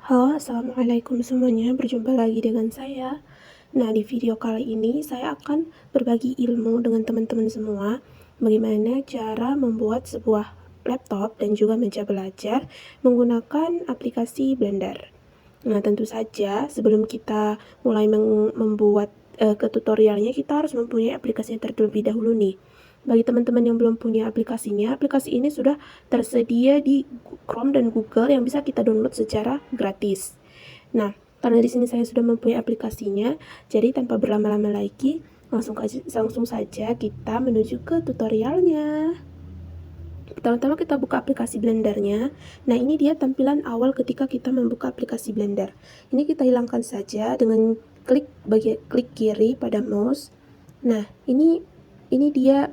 Halo, assalamualaikum semuanya. Berjumpa lagi dengan saya. Nah, di video kali ini saya akan berbagi ilmu dengan teman-teman semua. Bagaimana cara membuat sebuah laptop dan juga meja belajar menggunakan aplikasi Blender. Nah, tentu saja sebelum kita mulai membuat ke tutorialnya, kita harus mempunyai aplikasinya terlebih dahulu nih. Bagi teman-teman yang belum punya aplikasinya, aplikasi ini sudah tersedia di Chrome dan Google yang bisa kita download secara gratis. Nah, karena di sini saya sudah mempunyai aplikasinya, jadi tanpa berlama-lama lagi, langsung saja kita menuju ke tutorialnya. Pertama-tama kita buka aplikasi Blendernya. Nah, ini dia tampilan awal ketika kita membuka aplikasi Blender. Ini kita hilangkan saja dengan klik kiri pada mouse. Nah, ini dia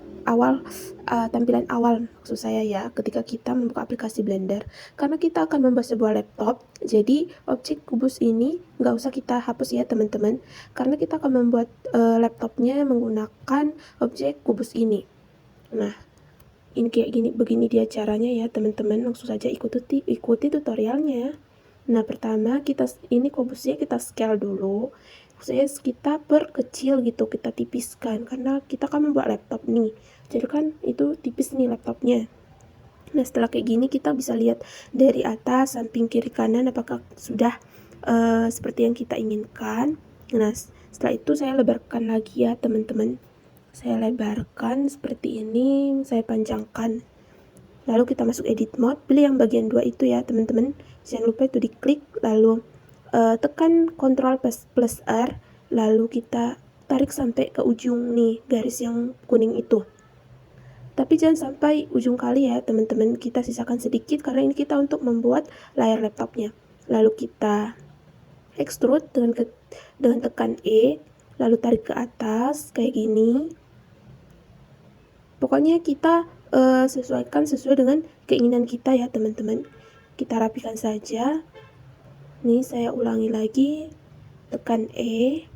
tampilan awal maksud saya ya, ketika kita membuka aplikasi Blender. Karena kita akan membuat sebuah laptop, jadi objek kubus ini nggak usah kita hapus ya teman-teman, karena kita akan membuat laptopnya menggunakan objek kubus ini. Nah, ini begini dia caranya ya teman-teman, langsung saja ikuti tutorialnya. Nah, pertama ini kubusnya kita scale dulu. Maksudnya kita perkecil gitu, kita tipiskan karena kita kan membuat laptop nih. Jadi kan itu tipis nih laptopnya. Nah, setelah kayak gini kita bisa lihat dari atas, samping, kiri, kanan apakah sudah seperti yang kita inginkan. Nah, setelah itu saya lebarkan lagi ya teman-teman. Saya lebarkan seperti ini, saya panjangkan. Lalu kita masuk edit mode, pilih yang bagian 2 itu ya teman-teman. Jangan lupa itu diklik, lalu tekan Ctrl plus R, lalu kita tarik sampai ke ujung nih garis yang kuning itu. Tapi jangan sampai ujung kali ya teman-teman, kita sisakan sedikit karena ini kita untuk membuat layar laptopnya. Lalu kita extrude dengan tekan E, lalu tarik ke atas kayak gini. Pokoknya kita sesuaikan sesuai dengan keinginan kita ya teman-teman. Kita rapikan saja. Nih saya ulangi lagi, tekan E.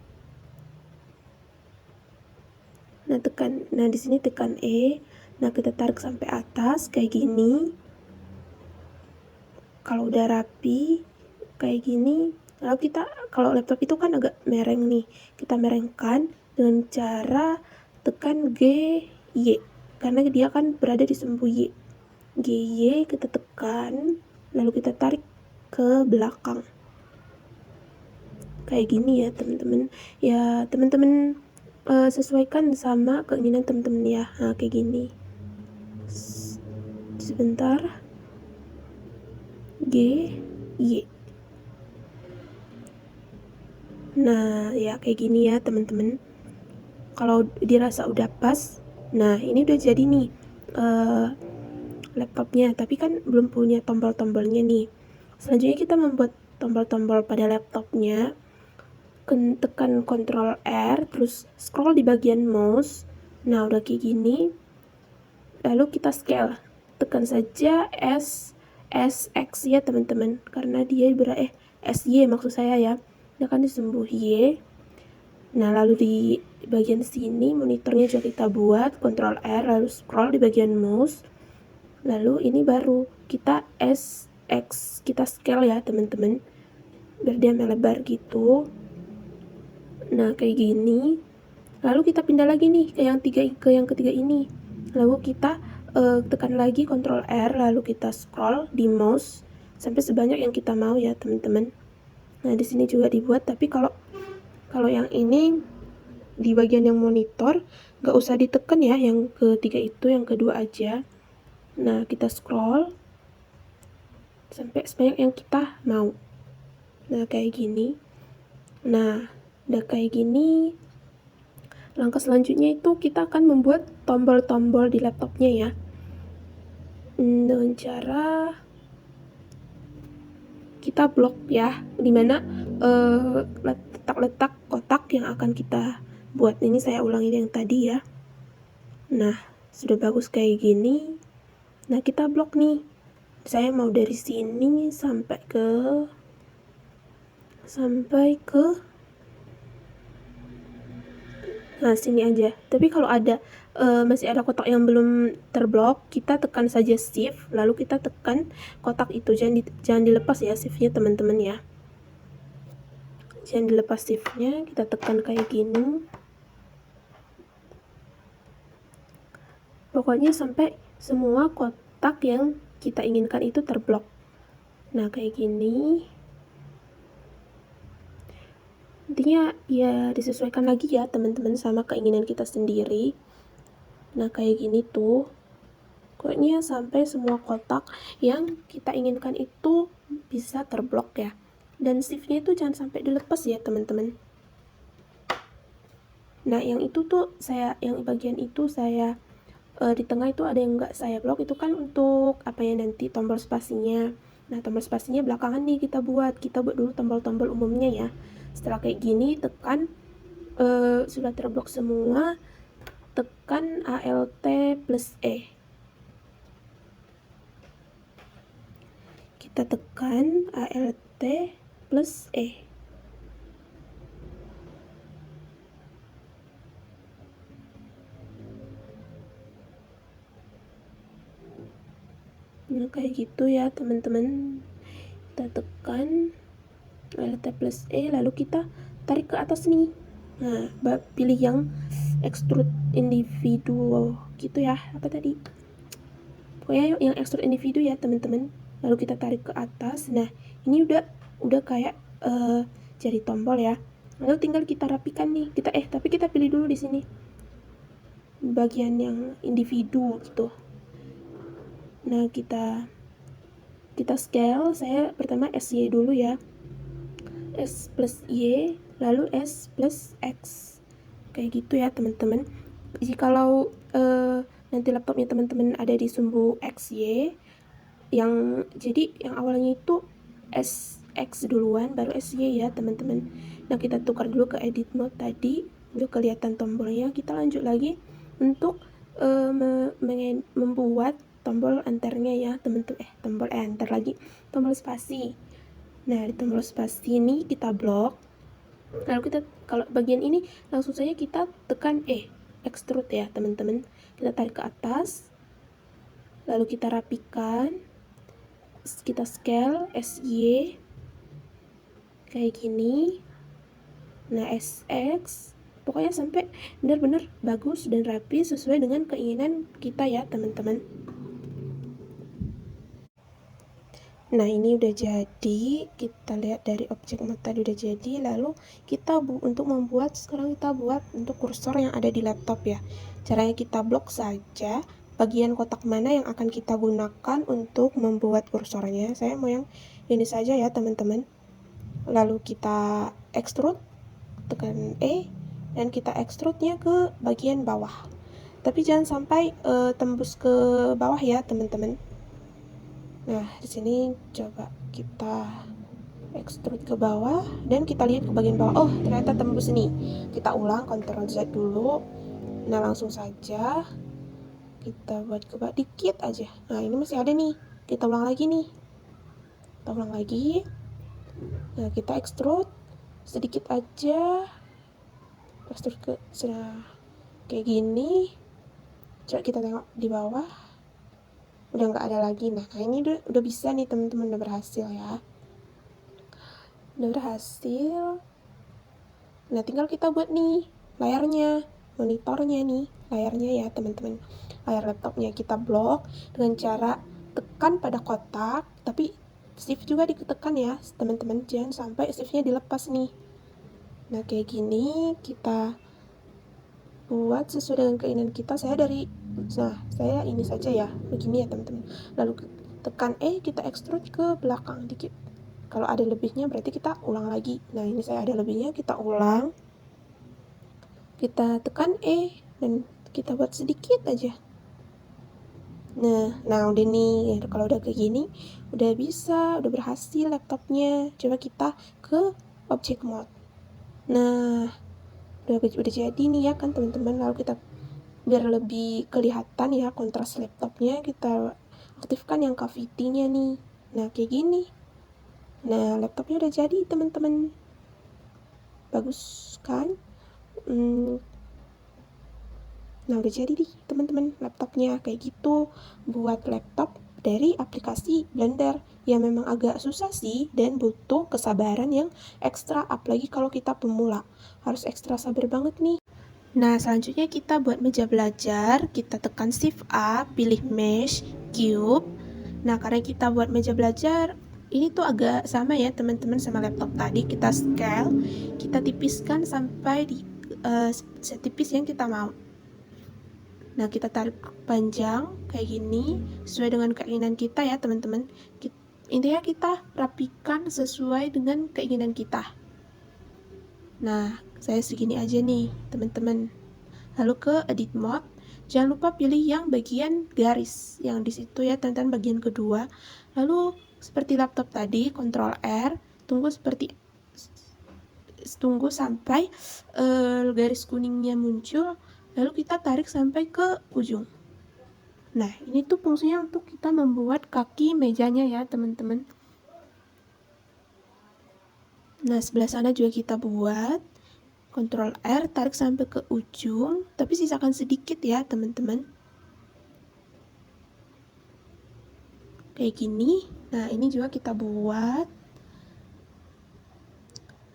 Nah di sini tekan E. Nah kita tarik sampai atas kayak gini. Kalau udah rapi kayak gini, lalu kalau laptop itu kan agak mereng nih, kita merengkan dengan cara tekan G, Y, karena dia kan berada di sumbu Y. GY kita tekan, lalu kita tarik ke belakang. Kayak gini ya teman-teman. Ya teman-teman sesuaikan sama keinginan teman-teman ya. Nah, kayak gini. Sebentar. G, Y. Nah, ya kayak gini ya teman-teman. Kalau dirasa udah pas, nah ini udah jadi nih laptopnya, tapi kan belum punya tombol-tombolnya nih. Selanjutnya kita membuat tombol-tombol pada laptopnya. Tekan Ctrl R, terus scroll di bagian mouse. Nah, udah kayak gini. Lalu kita scale. Tekan saja SX ya teman-teman, karena dia SY maksud saya ya. Dia kan disembur Y. Nah, lalu di bagian sini monitornya juga kita buat Ctrl R, lalu scroll di bagian mouse. Lalu ini baru kita SX, kita scale ya teman-teman, biar dia melebar gitu. Nah, kayak gini. Lalu kita pindah lagi nih ke yang ketiga ini. Lalu kita tekan lagi Ctrl R, lalu kita scroll di mouse sampai sebanyak yang kita mau ya teman-teman. Nah, di sini juga dibuat, tapi kalau yang ini di bagian yang monitor nggak usah ditekan ya, yang ketiga itu, yang kedua aja. Nah, kita scroll sampai sebanyak yang kita mau. Nah, kayak gini. Nah, udah kayak gini. Langkah selanjutnya itu kita akan membuat tombol-tombol di laptopnya ya. Dengan cara kita blok ya, dimana letak-letak kotak yang akan kita buat. Ini saya ulangi yang tadi ya. Nah, sudah bagus kayak gini. Nah, kita blok nih. Saya mau dari sini sampai ke Nah, sini aja. Tapi kalau ada masih ada kotak yang belum terblok, kita tekan saja shift, lalu kita tekan kotak itu. Jangan dilepas ya shiftnya teman-teman ya. Jangan dilepas shiftnya, kita tekan kayak gini. Pokoknya sampai semua kotak yang kita inginkan itu terblok. Nah, kayak gini. Intinya ya disesuaikan lagi ya teman-teman sama keinginan kita sendiri. Nah, kayak gini tuh. Pokoknya sampai semua kotak yang kita inginkan itu bisa terblok ya. Dan shiftnya itu jangan sampai dilepas ya teman-teman. Nah, yang itu tuh yang bagian itu saya di tengah itu ada yang nggak saya blok, itu kan untuk apa ya, nanti tombol spasinya. Nah, tombol spasinya belakangan nih kita buat dulu tombol-tombol umumnya ya. Setelah kayak gini, tekan sudah terblok semua, tekan ALT plus E. Kita tekan ALT plus E. Nah, kayak gitu ya teman-teman. Kita tekan ALT plus E, lalu kita tarik ke atas nih. Nah, pilih yang extrude individu gitu ya, apa tadi, pokoknya yang extrude individu ya teman-teman. Lalu kita tarik ke atas. Nah, ini udah kayak jari tombol ya. Lalu tinggal kita rapikan nih. Tapi kita pilih dulu di sini bagian yang individu gitu. Nah, kita scale. Saya pertama SY dulu ya, S plus Y, lalu S plus X, kayak gitu ya teman-teman. Jikalau nanti laptopnya teman-teman ada di sumbu XY, jadi yang awalnya itu SX duluan baru SY ya teman-teman. Nah, kita tukar dulu ke edit mode tadi, udah kelihatan tombolnya. Kita lanjut lagi untuk membuat tombol enternya ya teman-teman. Tombol enter lagi, tombol spasi. Nah, di tombol spasi ini kita blok. Lalu kita, kalau bagian ini langsung saja kita tekan extrude ya teman-teman. Kita tarik ke atas, lalu kita rapikan, kita scale SY kayak gini. Nah, SX, pokoknya sampai benar-benar bagus dan rapi sesuai dengan keinginan kita ya teman-teman. Nah, ini udah jadi. Kita lihat dari objek mode tadi udah jadi. Lalu kita sekarang kita buat untuk kursor yang ada di laptop ya. Caranya kita blok saja bagian kotak mana yang akan kita gunakan untuk membuat kursornya. Saya mau yang ini saja ya teman-teman. Lalu kita extrude, tekan E, dan kita extrude-nya ke bagian bawah. Tapi jangan sampai tembus ke bawah ya teman-teman. Nah, di sini coba kita extrude ke bawah dan kita lihat ke bagian bawah. Oh, ternyata tembus nih. Kita ulang, Ctrl Z dulu. Nah, langsung saja kita buat ke bawah dikit aja. Nah, ini masih ada nih. Kita ulang lagi nih. Kita ulang lagi. Nah, kita extrude sedikit aja. Extrude ke kayak gini. Coba kita tengok di bawah. Udah nggak ada lagi. Nah, ini udah bisa nih teman-teman, udah berhasil ya. Udah berhasil. Nah, tinggal kita buat nih layarnya, monitornya nih, layarnya ya teman-teman. Layar laptopnya kita blok dengan cara tekan pada kotak, tapi shift juga ditekan ya teman-teman, jangan sampai shiftnya dilepas nih. Nah, kayak gini kita buat sesuai dengan keinginan kita. Saya ini saja ya, begini ya teman-teman. Lalu tekan kita extrude ke belakang dikit. Kalau ada lebihnya berarti kita ulang lagi. Nah, ini saya ada lebihnya, kita ulang. Kita tekan dan kita buat sedikit aja. Nah udah nih. Kalau udah kayak gini, udah bisa, udah berhasil laptopnya. Coba kita ke object mode. Nah, udah jadi nih ya kan teman-teman. Lalu kita, biar lebih kelihatan ya kontras laptopnya, kita aktifkan yang cavity-nya nih. Nah, kayak gini. Nah, laptopnya udah jadi teman-teman. Bagus kan? Nah, udah jadi nih teman-teman laptopnya kayak gitu. Buat laptop dari aplikasi Blender ya, memang agak susah sih dan butuh kesabaran yang ekstra, apalagi kalau kita pemula. Harus ekstra sabar banget nih. Nah, selanjutnya kita buat meja belajar. Kita tekan Shift A, pilih Mesh, Cube. Nah, karena kita buat meja belajar, ini tuh agak sama ya teman-teman sama laptop tadi. Kita scale, kita tipiskan sampai di setipis yang kita mau. Nah, kita tarik panjang kayak gini sesuai dengan keinginan kita ya teman-teman. Intinya kita rapikan sesuai dengan keinginan kita. Nah, saya segini aja nih teman-teman. Lalu ke edit mode, jangan lupa pilih yang bagian garis yang di situ ya teman-teman, bagian kedua. Lalu seperti laptop tadi, Ctrl R, tunggu sampai garis kuningnya muncul. Lalu kita tarik sampai ke ujung. Nah, ini tuh fungsinya untuk kita membuat kaki mejanya ya, teman-teman. Nah, sebelah sana juga kita buat. Ctrl R, tarik sampai ke ujung, tapi sisakan sedikit ya, teman-teman. Kayak gini. Nah, ini juga kita buat.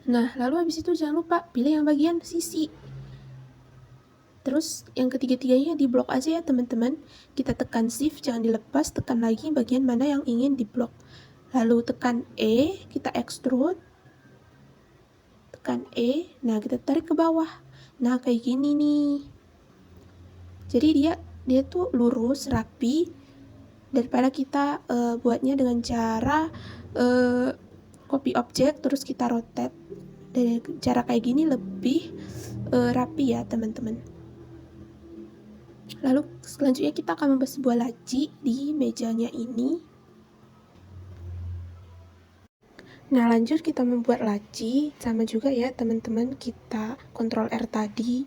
Nah, lalu habis itu jangan lupa pilih yang bagian sisi. Terus yang ketiga-tiganya diblok aja ya teman-teman. Kita tekan shift, jangan dilepas, tekan lagi bagian mana yang ingin diblok. Lalu tekan E, kita extrude. Tekan E, nah kita tarik ke bawah. Nah kayak gini nih. Jadi dia tuh lurus, rapi. Daripada kita buatnya dengan cara copy object terus kita rotate. Dari cara kayak gini lebih rapi ya teman-teman. Lalu selanjutnya kita akan membuat sebuah laci di mejanya ini. Nah, lanjut kita membuat laci, sama juga ya teman-teman, kita Ctrl R tadi.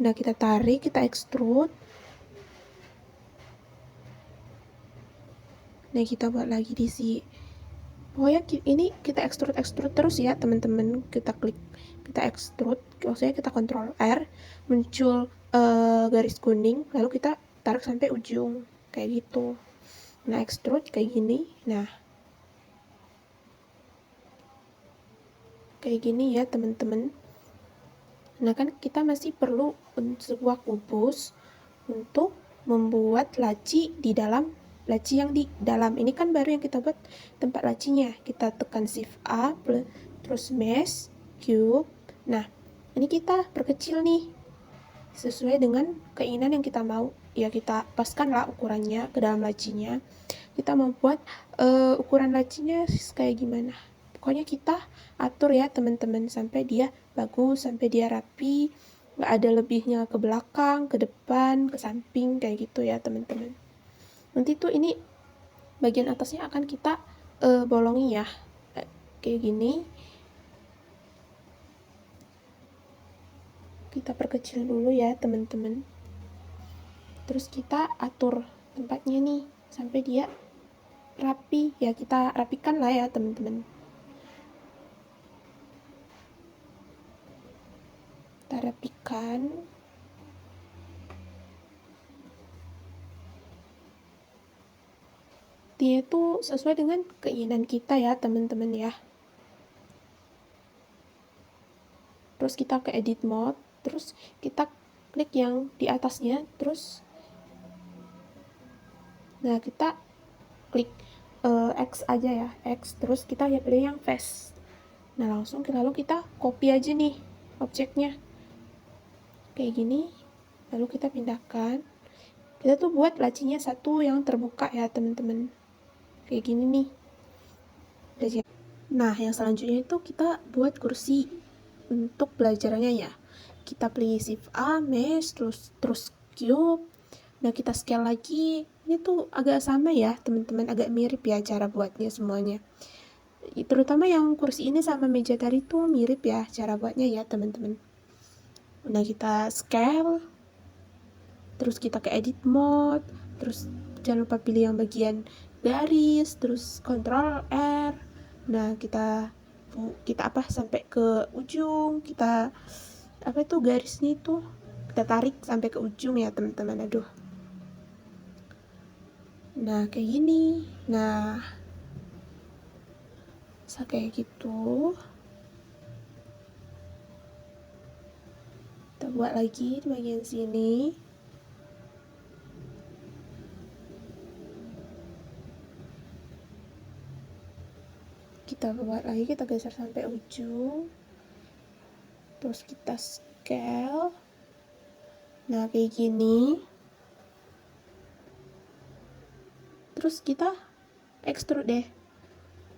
Nah, kita tarik, kita extrude. Nah, kita buat lagi di sini. Pokoknya ini kita extrude terus ya teman-teman. Kita klik, kita extrude, maksudnya kita Ctrl R, muncul garis kuning, lalu kita tarik sampai ujung kayak gitu. Nah, extrude kayak gini. Nah, kayak gini ya teman-teman. Nah, kan kita masih perlu sebuah kubus untuk membuat laci di dalam, laci yang di dalam ini kan baru yang kita buat tempat lacinya. Kita tekan shift A, terus mesh, cube. Nah, ini kita perkecil nih sesuai dengan keinginan yang kita mau. Ya, kita paskanlah ukurannya ke dalam lacinya. Kita membuat ukuran lacinya kayak gimana. Pokoknya kita atur ya teman-teman sampai dia bagus, sampai dia rapi, nggak ada lebihnya ke belakang, ke depan, ke samping kayak gitu ya teman-teman. Nanti tuh ini bagian atasnya akan kita bolongi ya, kayak gini. Kita perkecil dulu ya teman-teman. Terus kita atur tempatnya nih sampai dia rapi ya, kita rapikan lah ya teman-teman. Kita rapikan. Dia itu sesuai dengan keinginan kita ya teman-teman ya. Terus kita ke edit mode, terus kita klik yang di atasnya, terus nah kita klik X aja ya, X, terus kita pilih yang face. Nah, lalu kita copy aja nih objeknya kayak gini, lalu kita pindahkan. Kita tuh buat lacinya satu yang terbuka ya teman-teman, kayak gini nih. Nah, yang selanjutnya itu kita buat kursi untuk belajarnya ya. Kita pilih shift A, mesh, terus cube. Nah, kita scale lagi. Ini tuh agak sama ya teman-teman, agak mirip ya cara buatnya semuanya. Terutama yang kursi ini sama meja tadi tuh mirip ya cara buatnya ya teman-teman. Nah, kita scale, terus kita ke edit mode, terus jangan lupa pilih yang bagian garis, terus Ctrl R. Nah, kita sampai ke ujung, kita garisnya itu kita tarik sampai ke ujung ya teman-teman. Aduh. Nah kayak gini. Nah kayak gitu. Kita buat lagi di bagian sini. Kita buat lagi, kita geser sampai ujung. Terus kita scale. Nah kayak gini. Terus kita extrude deh.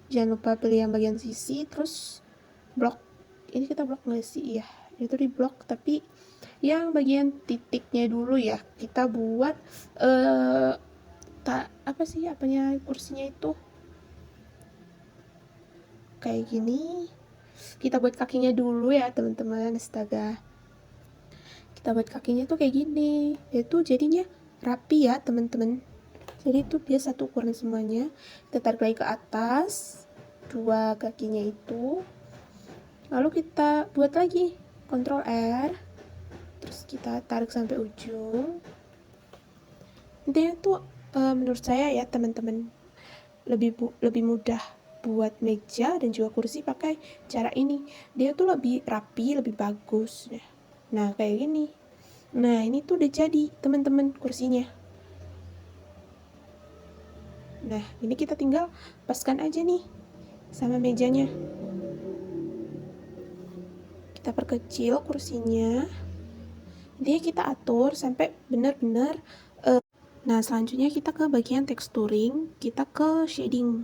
Jangan lupa pilih yang bagian sisi. Terus blok. Ini kita blok nggak sih? Iya, itu di blok. Tapi yang bagian titiknya dulu ya. Kita buat apa sih apanya kursinya itu? Kayak gini. Kita buat kakinya dulu ya teman-teman. Astaga. Kita buat kakinya tuh kayak gini. Itu jadinya rapi ya teman-teman. Jadi itu dia satu ukuran semuanya. Kita tarik lagi ke atas, dua kakinya itu. Lalu kita buat lagi, Ctrl R. Terus kita tarik sampai ujung. Intinya tuh menurut saya ya teman-teman lebih mudah buat meja dan juga kursi pakai cara ini. Dia tuh lebih rapi, lebih bagus. Nah kayak gini. Nah ini tuh udah jadi teman-teman kursinya. Nah, ini kita tinggal paskan aja nih sama mejanya. Kita perkecil kursinya. Intinya kita atur sampai benar-benar. Nah, selanjutnya kita ke bagian texturing, kita ke shading.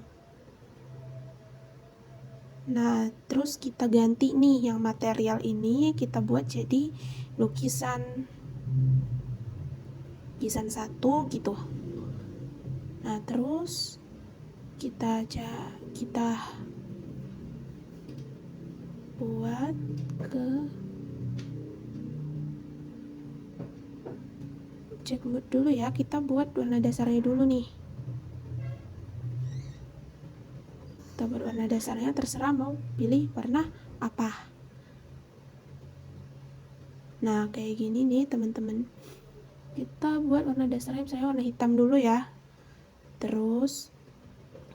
Nah, terus kita ganti nih yang material ini kita buat jadi lukisan satu gitu. Nah, terus kita buat ke objek mood dulu ya. Kita buat warna dasarnya dulu nih. Kita buat warna dasarnya, terserah mau pilih warna apa. Nah kayak gini nih teman-teman. Kita buat warna dasarnya misalnya warna hitam dulu ya. Terus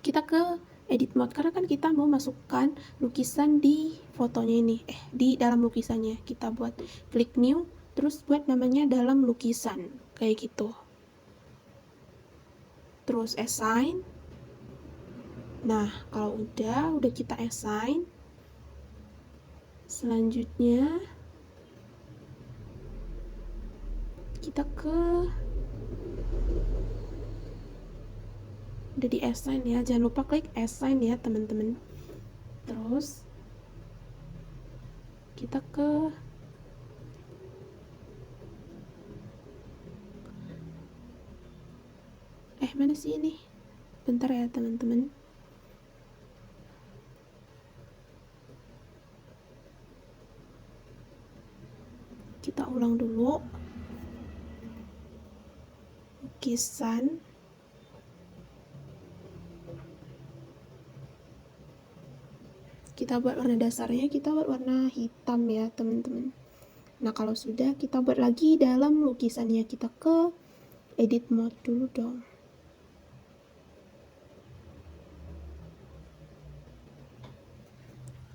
kita ke edit mode, karena kan kita mau masukkan lukisan di fotonya ini, di dalam lukisannya. Kita buat klik new, terus buat namanya dalam lukisan, kayak gitu. Terus assign. Nah kalau udah kita assign, selanjutnya kita udah di assign ya, jangan lupa klik assign ya teman-teman. Terus kita mana sih ini, bentar ya teman-teman. Kita ulang dulu. Lukisan. Kita buat warna dasarnya, kita buat warna hitam ya teman-teman. Nah kalau sudah, kita buat lagi dalam lukisannya. Kita ke edit mode dulu dong.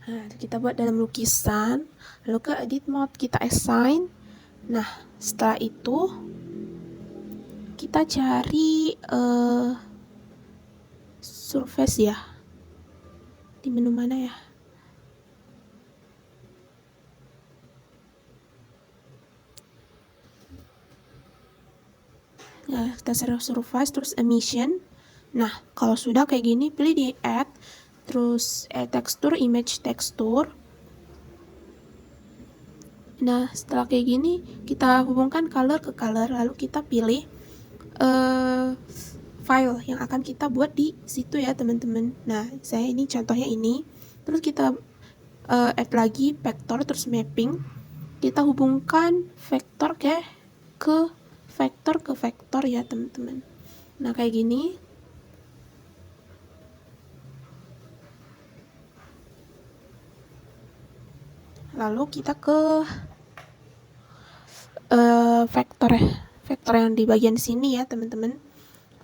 Nah kita buat dalam lukisan, lalu ke edit mode, kita assign. Nah setelah itu kita cari surface ya, di menu mana ya? Nah, kita surface, terus emission. Nah, kalau sudah kayak gini, pilih di add, terus add texture, image texture. Nah, setelah kayak gini, kita hubungkan color ke color, lalu kita pilih file yang akan kita buat di situ ya teman-teman. Nah, saya ini contohnya ini. Terus kita add lagi vector, terus mapping. Kita hubungkan vektor ke vektor ya teman-teman. Nah kayak gini. Lalu kita ke vektor ya, vektor yang di bagian sini ya teman-teman,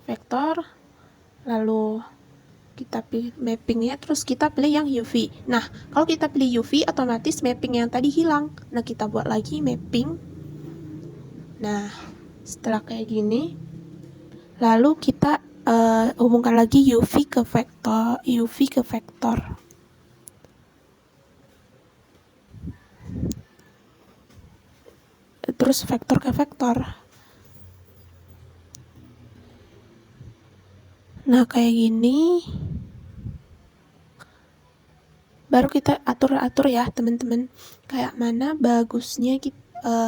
vektor, lalu kita pilih mappingnya, terus kita pilih yang UV. Nah, kalau kita pilih UV, otomatis mapping yang tadi hilang. Nah, kita buat lagi mapping. Nah, setelah kayak gini, lalu kita hubungkan lagi UV ke vektor. Terus vektor ke vektor. Nah, kayak gini. Baru kita atur-atur ya, teman-teman. Kayak mana bagusnya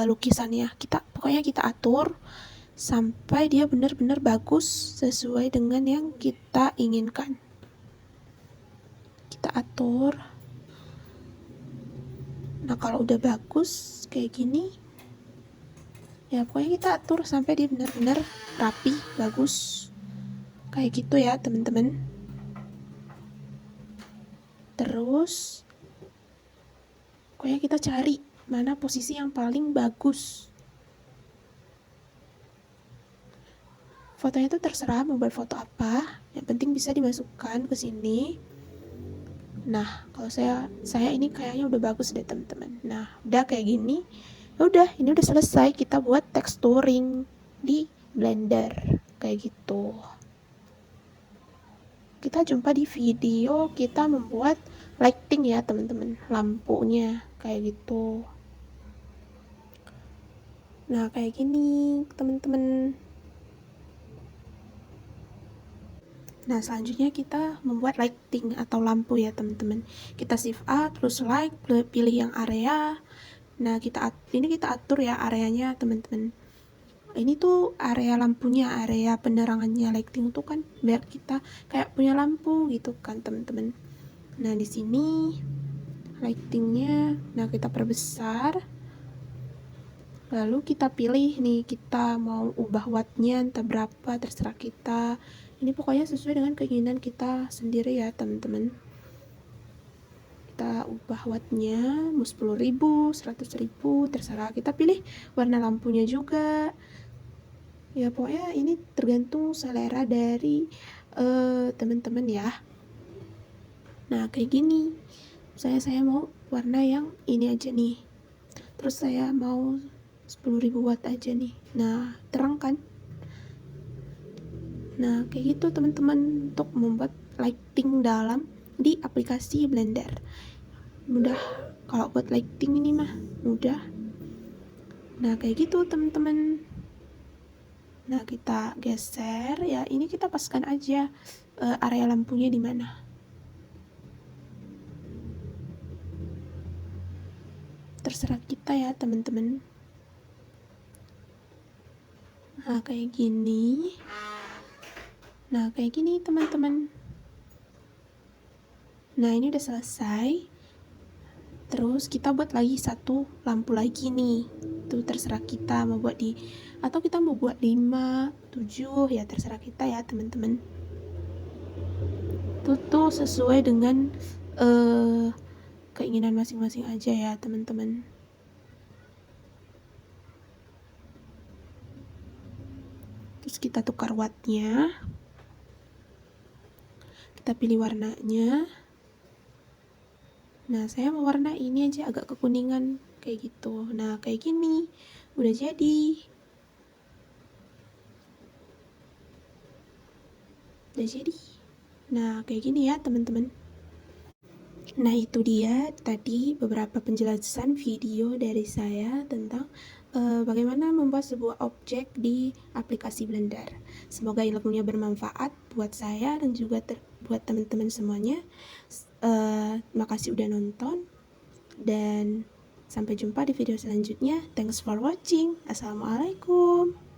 lukisannya. Pokoknya kita atur sampai dia benar-benar bagus sesuai dengan yang kita inginkan. Kita atur. Nah, kalau udah bagus kayak gini, ya pokoknya kita atur sampai dia benar-benar rapi, bagus. Kayak gitu ya, teman-teman. Terus pokoknya kita cari mana posisi yang paling bagus. Fotonya itu terserah mau buat foto apa, yang penting bisa dimasukkan ke sini. Nah, kalau saya ini kayaknya udah bagus deh teman-teman. Nah, udah kayak gini. Udah, ini udah selesai kita buat texturing di Blender kayak gitu. Kita jumpa di video kita membuat lighting ya teman-teman, lampunya kayak gitu. Nah, kayak gini teman-teman. Nah, selanjutnya kita membuat lighting atau lampu ya teman-teman. Kita shift A, terus light, pilih yang area. Nah, ini kita atur ya areanya teman-teman. Ini tuh area lampunya, area penerangannya lighting tuh kan biar kita kayak punya lampu gitu kan teman-teman. Nah, di sini lightingnya, nah kita perbesar. Lalu kita pilih nih, kita mau ubah wattnya entah berapa, terserah kita. Ini pokoknya sesuai dengan keinginan kita sendiri ya teman-teman. Kita ubah wattnya mau 10.000, 100.000, terserah. Kita pilih warna lampunya juga. Ya pokoknya ini tergantung selera dari teman-teman ya. Nah, kayak gini. Saya mau warna yang ini aja nih. Terus saya mau 10.000 watt aja nih. Nah, terang kan? Nah, kayak gitu teman-teman untuk membuat lighting dalam di aplikasi Blender. Mudah kalau buat lighting ini mah mudah. Nah, kayak gitu teman-teman. Nah, kita geser ya. Ini kita paskan aja area lampunya di mana. Terserah kita ya teman-teman. Nah, kayak gini. Nah, kayak gini teman-teman. Nah, ini udah selesai. Terus kita buat lagi satu lampu lagi nih. Itu terserah kita mau buat atau kita mau buat 5, 7, ya terserah kita ya teman-teman. Itu tuh sesuai dengan keinginan masing-masing aja ya teman-teman. Terus kita tukar wattnya. Kita pilih warnanya. Nah, saya mau warna ini aja agak kekuningan kayak gitu. Nah, kayak gini. Udah jadi. Udah jadi. Nah, kayak gini ya, teman-teman. Nah, itu dia tadi beberapa penjelasan video dari saya tentang bagaimana membuat sebuah objek di aplikasi Blender. Semoga ilmunya bermanfaat buat saya dan juga buat teman-teman semuanya. Makasih udah nonton dan sampai jumpa di video selanjutnya. Thanks for watching. Assalamualaikum.